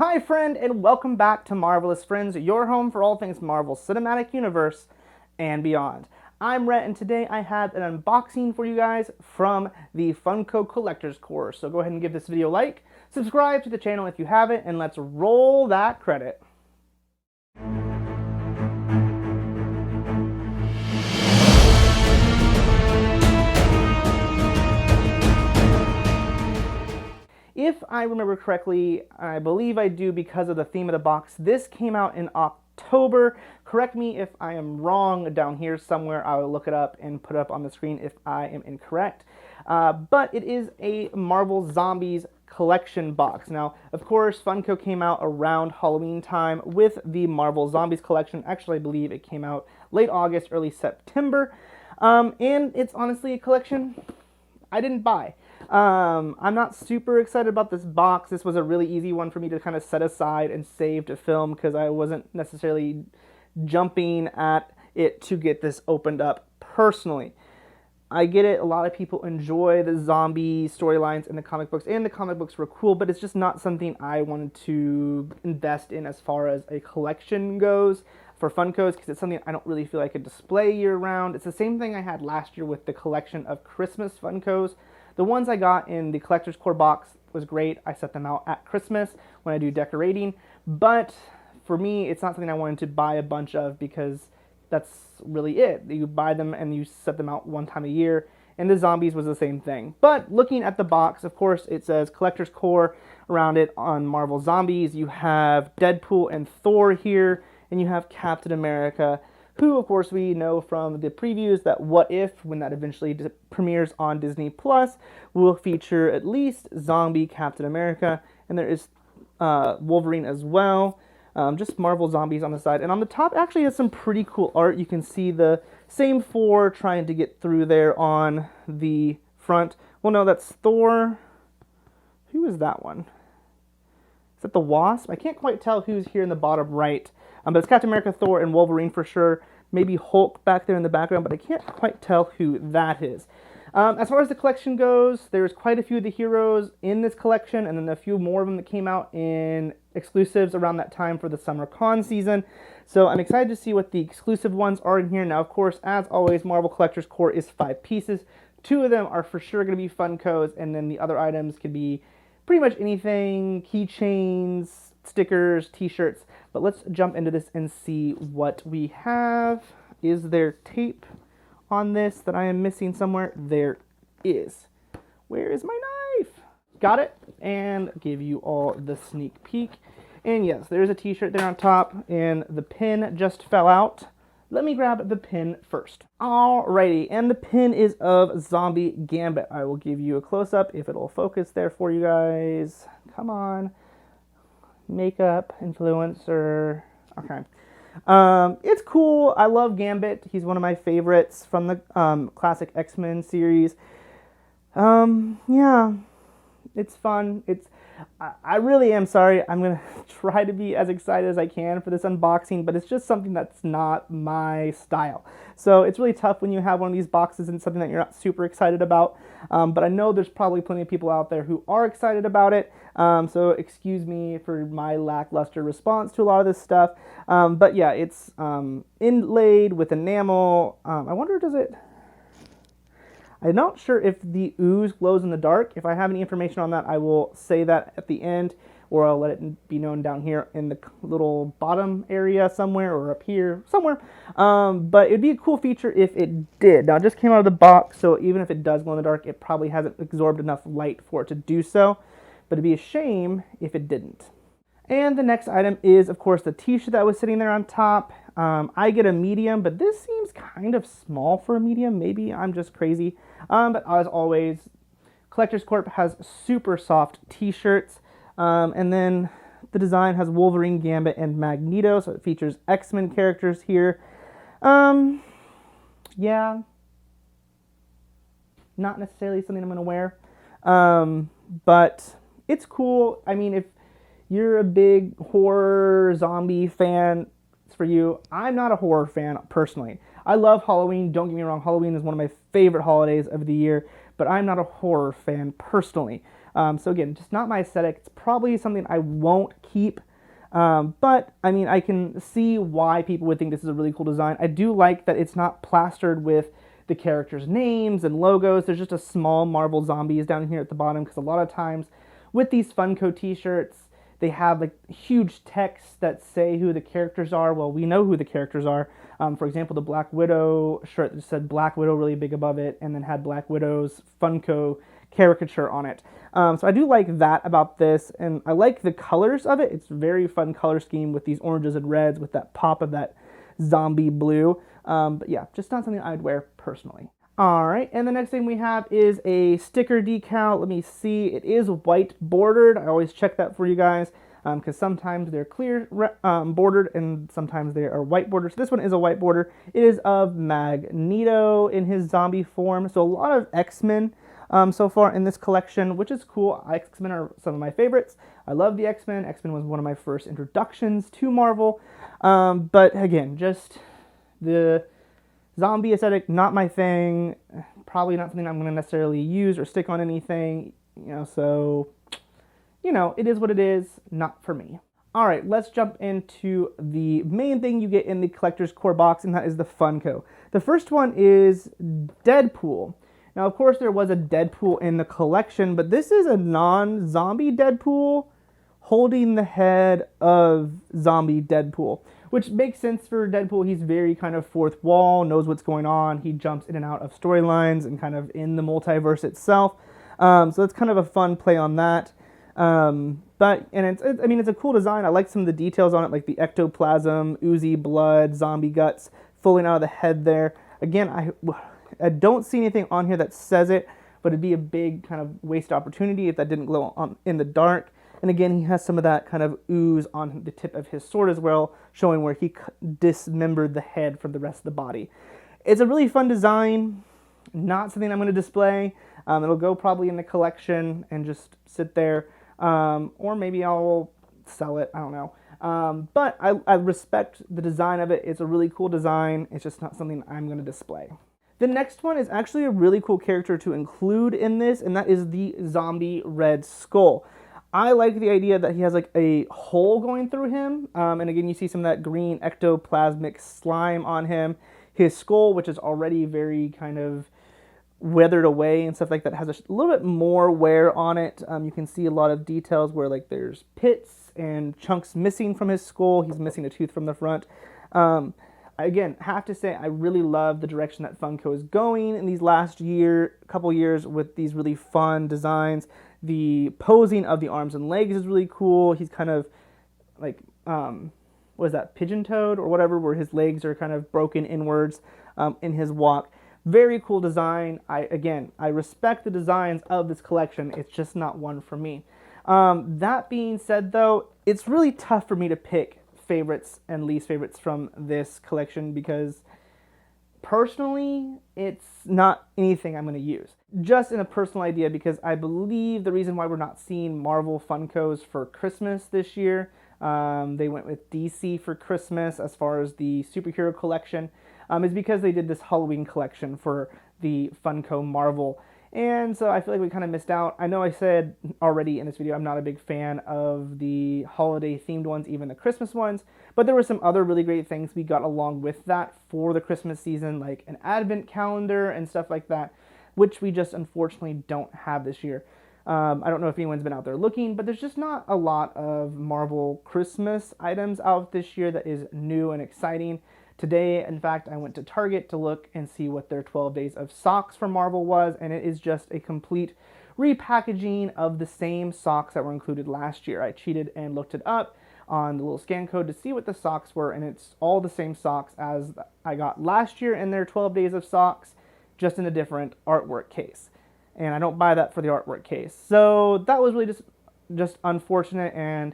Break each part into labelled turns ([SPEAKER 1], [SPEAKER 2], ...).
[SPEAKER 1] Hi friend, and welcome back to Marvelous Friends, your home for all things Marvel Cinematic Universe and beyond. I'm Rhett, and today I have an unboxing for you guys from the Funko Collector's Course. So go ahead and give this video a like, subscribe to the channel if you haven't, and let's roll that credit. If I remember correctly, I believe I do because of the theme of the box, this came out in October. Correct me if I am wrong down here somewhere. I will look it up and put it up on the screen if I am incorrect. But it is a Marvel Zombies collection box. Now, of course, Funko came out around Halloween time with the Marvel Zombies collection. Actually, I believe it came out late August, early September. And it's honestly a collection I didn't buy. I'm not super excited about this box. This was a really easy one for me to kind of set aside and save to film because I wasn't necessarily jumping at it to get this opened up personally. I get it, a lot of people enjoy the zombie storylines in the comic books, and the comic books were cool, but it's just not something I wanted to invest in as far as a collection goes for Funkos, because it's something I don't really feel I could display year round. It's the same thing I had last year with the collection of Christmas Funkos. The ones I got in the Collector's Core box was great. I set them out at Christmas when I do decorating, but for me, it's not something I wanted to buy a bunch of because that's really it. You buy them and you set them out one time a year, and the zombies was the same thing. But looking at the box, of course, it says Collector's Core around it on Marvel Zombies. You have Deadpool and Thor here, and you have Captain America, who, of course, we know from the previews that What If, when that eventually premieres on Disney Plus, will feature at least zombie Captain America, and there is Wolverine as well. Just Marvel Zombies on the side. And on the top actually has some pretty cool art. You can see the same four trying to get through there on the front. Well, no, that's Thor. Who is that one? Is that the Wasp? I can't quite tell who's here in the bottom right. But it's Captain America, Thor, and Wolverine for sure. Maybe Hulk back there in the background, but I can't quite tell who that is. As far as the collection goes, there's quite a few of the heroes in this collection, and then a few more of them that came out in exclusives around that time for the summer con season. So I'm excited to see what the exclusive ones are in here. Now, of course, as always, Marvel Collector's Core is 5 pieces. 2 of them are for sure going to be Funkos, and then the other items could be pretty much anything, keychains, stickers, t-shirts. But let's jump into this and see what we have. Is there tape on this that I am missing somewhere? There is. Where is my knife? Got it. And give you all the sneak peek. And yes, there's a t-shirt there on top, and the pin just fell out. Let me grab the pin first. Alrighty, and the pin is of Zombie Gambit. I will give you a close-up if it'll focus there for you guys. Come on. Makeup, influencer. Okay. It's cool. I love Gambit. He's one of my favorites from the classic X-Men series. Yeah, it's fun. I really am sorry. I'm going to try to be as excited as I can for this unboxing, but it's just something that's not my style. So it's really tough when you have one of these boxes and something that you're not super excited about. But I know there's probably plenty of people out there who are excited about it. So excuse me for my lackluster response to a lot of this stuff. But yeah, it's inlaid with enamel. I wonder, does it... I'm not sure if the ooze glows in the dark. If I have any information on that, I will say that at the end, or I'll let it be known down here in the little bottom area somewhere, or up here somewhere. But it'd be a cool feature if it did. Now, it just came out of the box, so even if it does glow in the dark, it probably hasn't absorbed enough light for it to do so. But it'd be a shame if it didn't. And the next item is, of course, the t-shirt that was sitting there on top. I get a medium, but this seems kind of small for a medium. Maybe I'm just crazy. But as always, Collector's Corp has super soft t-shirts. And then the design has Wolverine, Gambit, and Magneto. So it features X-Men characters here. Yeah. Not necessarily something I'm going to wear. But it's cool. I mean, if you're a big horror zombie fan, it's for you. I'm not a horror fan personally. I love Halloween. Don't get me wrong. Halloween is one of my favorite holidays of the year, but I'm not a horror fan personally. So again, just not my aesthetic. It's probably something I won't keep. But I mean, I can see why people would think this is a really cool design. I do like that it's not plastered with the characters' names and logos. There's just a small Marvel zombies down here at the bottom, because a lot of times with these Funko t-shirts, they have like huge text that say who the characters are. Well, we know who the characters are. For example, the Black Widow shirt that said Black Widow really big above it, and then had Black Widow's Funko caricature on it. So I do like that about this, and I like the colors of it. It's a very fun color scheme with these oranges and reds with that pop of that zombie blue. But yeah, just not something I'd wear personally. All right, and the next thing we have is a sticker decal. Let me see. It is white bordered. I always check that for you guys, because sometimes they're clear bordered and sometimes they are white bordered. So this one is a white border. It is of Magneto in his zombie form. So a lot of X-Men so far in this collection, which is cool. X-Men are some of my favorites. I love the X-Men. X-Men was one of my first introductions to Marvel. But again, just the zombie aesthetic, not my thing. Probably not something I'm going to necessarily use or stick on anything, so, it is what it is, not for me. All right, let's jump into the main thing you get in the collector's core box, and that is the Funko. The first one is Deadpool. Now, of course, there was a Deadpool in the collection, but this is a non-zombie Deadpool holding the head of zombie Deadpool, which makes sense for Deadpool. He's very kind of fourth wall, knows what's going on. He jumps in and out of storylines and kind of in the multiverse itself. So it's kind of a fun play on that. It's a cool design. I like some of the details on it, like the ectoplasm, oozy blood, zombie guts falling out of the head there. Again, I don't see anything on here that says it, but it'd be a big kind of waste opportunity if that didn't glow in the dark. And again, he has some of that kind of ooze on the tip of his sword as well, showing where he dismembered the head from the rest of the body. It's a really fun design, not something I'm going to display. It'll go probably in the collection and just sit there, or maybe I'll sell it, I don't know. But I respect the design of it. It's a really cool design. It's just not something I'm going to display. The next one is actually a really cool character to include in this, and that is the zombie Red Skull. I like the idea that he has like a hole going through him, and again you see some of that green ectoplasmic slime on him. His skull, which is already very kind of weathered away and stuff like that, has a little bit more wear on it. You can see a lot of details where like there's pits and chunks missing from his skull. He's missing a tooth from the front. Again, have to say I really love the direction that Funko is going in these last couple years with these really fun designs. The posing of the arms and legs is really cool. He's kind of like, what is that, pigeon-toed or whatever, where his legs are kind of broken inwards in his walk. Very cool design. I respect the designs of this collection. It's just not one for me. That being said, though, it's really tough for me to pick favorites and least favorites from this collection because personally, it's not anything I'm going to use. Just in a personal idea, because I believe the reason why we're not seeing Marvel Funkos for Christmas this year, they went with DC for Christmas as far as the superhero collection, is because they did this Halloween collection for the Funko Marvel. And so I feel like we kind of missed out. I know I said already in this video I'm not a big fan of the holiday themed ones, even the Christmas ones, but there were some other really great things we got along with that for the Christmas season, like an advent calendar and stuff like that, which we just unfortunately don't have this year. I don't know if anyone's been out there looking, but there's just not a lot of Marvel Christmas items out this year that is new and exciting. Today, in fact, I went to Target to look and see what their 12 days of socks for Marvel was, and it is just a complete repackaging of the same socks that were included last year. I cheated and looked it up on the little scan code to see what the socks were, and it's all the same socks as I got last year in their 12 days of socks, just in a different artwork case. And I don't buy that for the artwork case. So that was really just unfortunate, and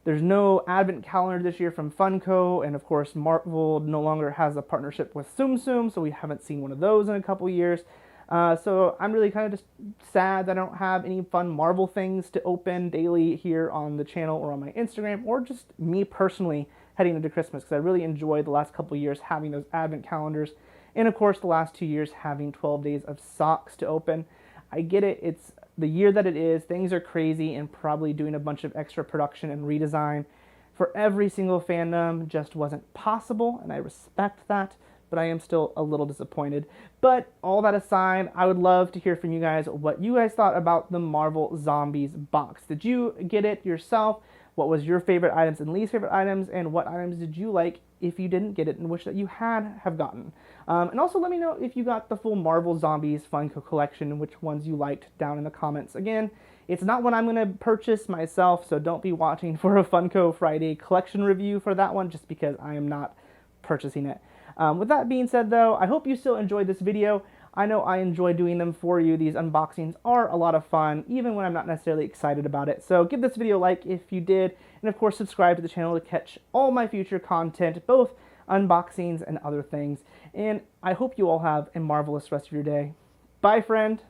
[SPEAKER 1] there's no advent calendar this year from Funko, and of course Marvel no longer has a partnership with Tsum Tsum, so we haven't seen one of those in a couple years. So I'm really kind of just sad that I don't have any fun Marvel things to open daily here on the channel or on my Instagram, or just me personally heading into Christmas, because I really enjoyed the last couple years having those advent calendars, and of course the last 2 years having 12 days of socks to open. I get it, it's the year that it is, things are crazy, and probably doing a bunch of extra production and redesign for every single fandom just wasn't possible, and I respect that, but I am still a little disappointed. But all that aside, I would love to hear from you guys what you guys thought about the Marvel Zombies box. Did you get it yourself? What was your favorite items and least favorite items, and what items did you like if you didn't get it and wish that you have gotten? And also let me know if you got the full Marvel Zombies Funko collection and which ones you liked down in the comments. Again, it's not one I'm going to purchase myself, so don't be watching for a Funko Friday collection review for that one just because I am not purchasing it. With that being said though, I hope you still enjoyed this video. I know I enjoy doing them for you. These unboxings are a lot of fun, even when I'm not necessarily excited about it. So give this video a like if you did, and of course subscribe to the channel to catch all my future content, both unboxings and other things. And I hope you all have a marvelous rest of your day. Bye, friend.